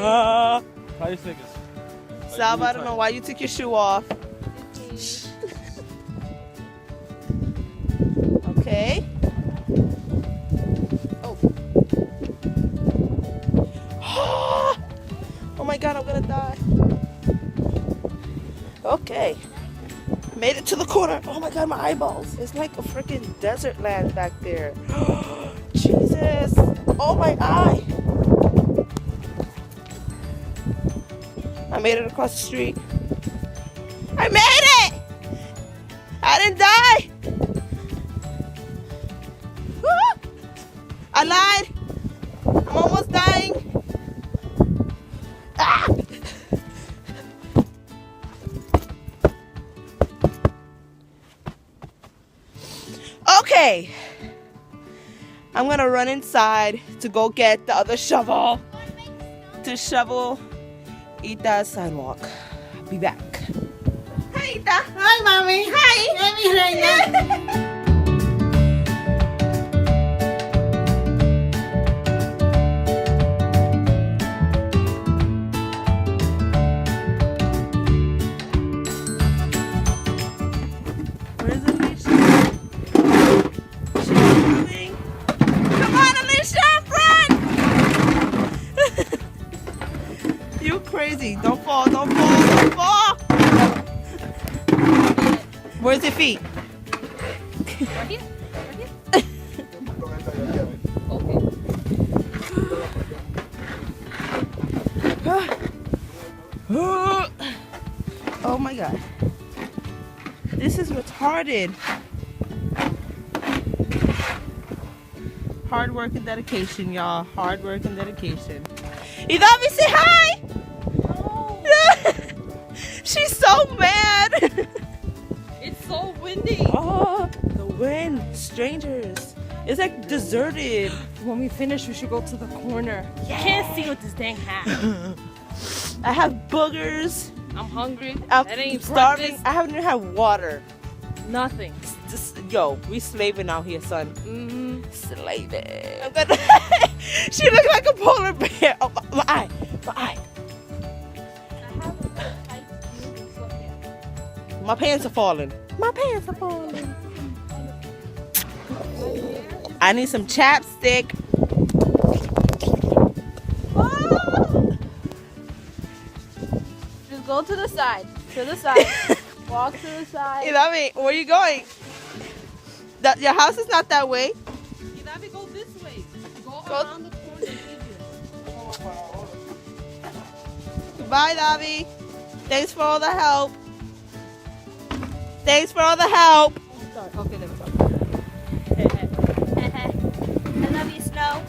Try your sneakers. Sal, I don't know why you took your shoe off. Okay. Oh. Oh my god, I'm gonna die. Okay. Made it to the corner. Oh my god, my eyeballs. It's like a freaking desert land back there. Jesus. Oh my eye. I made it across the street. I made it! I didn't die! Woo! I lied! I'm almost dying! Ah! Okay. I'm gonna run inside to go get the other shovel to shovel Ita's sidewalk. I'll be back. Hi, Ita. Hi, Mommy. Hi. Mommy, Reina. Where's Alicia? She's moving. Come on, Alicia, run! You crazy. Don't fall, don't fall, don't fall. Where's your feet? Right here? Right here? Oh my god. This is retarded. Hard work and dedication, y'all. Hard work and dedication. Idavi, say hi! Oh, She's so mad! it's so windy. Oh, the wind. Strangers. It's like deserted. When we finish, we should go to the corner. Yeah. Can't see with this dang hat. I have boogers. I'm hungry. I'm That ain't starving. breakfast. I haven't even had water. Nothing. Yo, we slaving out here, son. Mm-hmm. Slaving. I'm gonna she looks like a polar bear. Oh, my eye. My eye. I have a tight jeans and sweatpants. My pants are falling. My pants are falling. I need some chapstick. Oh! Just go to the side. To the side. Walk to the side. Ilavi, where are you going? Your house is not that way. Ilavi, go this way. Go Go- around the corner. It's easier. Goodbye, Davi. Thanks for all the help. Thanks for all the help. Okay, there we go. I love you, Snow.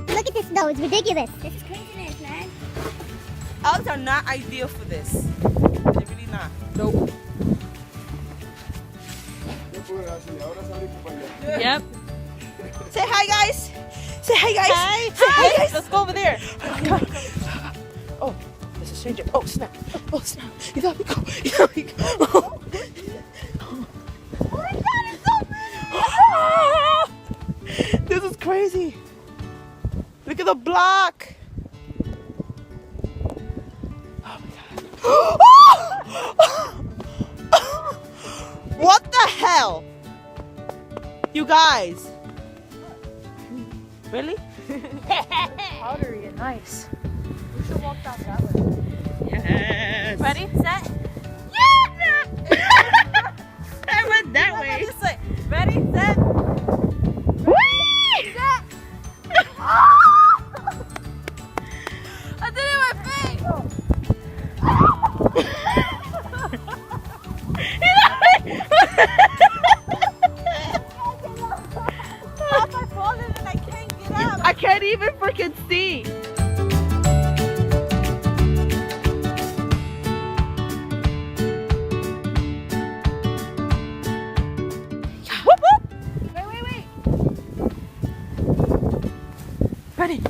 Look at this snow, it's ridiculous. This is craziness, man. Elves are not ideal for this. They're really not. Nope. Yep. Say hi, guys. Say hi, guys. Hi. Say hi, guys. Let's go over there. Oh, there's a stranger. Oh, snap. Oh, snap. You got me go. You got me go. Oh my God, it's so big. This is crazy. Look at the block. Oh my God. What the hell? You guys. Really? Powdery and nice. We should walk down that way. Yes. Ready, set? Yeah! I went that way. This way. Ready, set? Whee! Set. I did it in my face. How am I falling and I can't get up? I can't even freaking see. Whoop, whoop. Wait. Ready?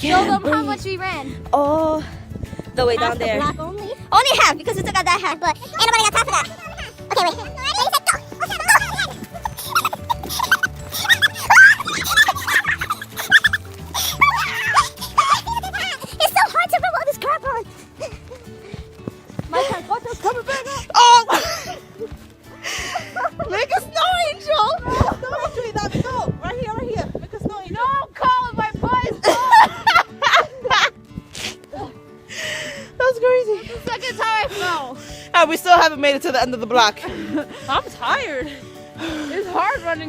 Show them how much we ran. Oh, the way down there. Block only? Only half because we took out that half. But ain't nobody got time for that. Okay, wait. Ready, set, go. It's so hard to rub all this crap on. My transporter's coming back up. Oh! Make a snow angel! Snow angel, Itabi, go! Right here, right here. Make a snow angel. No, Colin, my butt is That was crazy. the second time I fell. And we still haven't made it to the end of the block. I'm tired. It's hard running.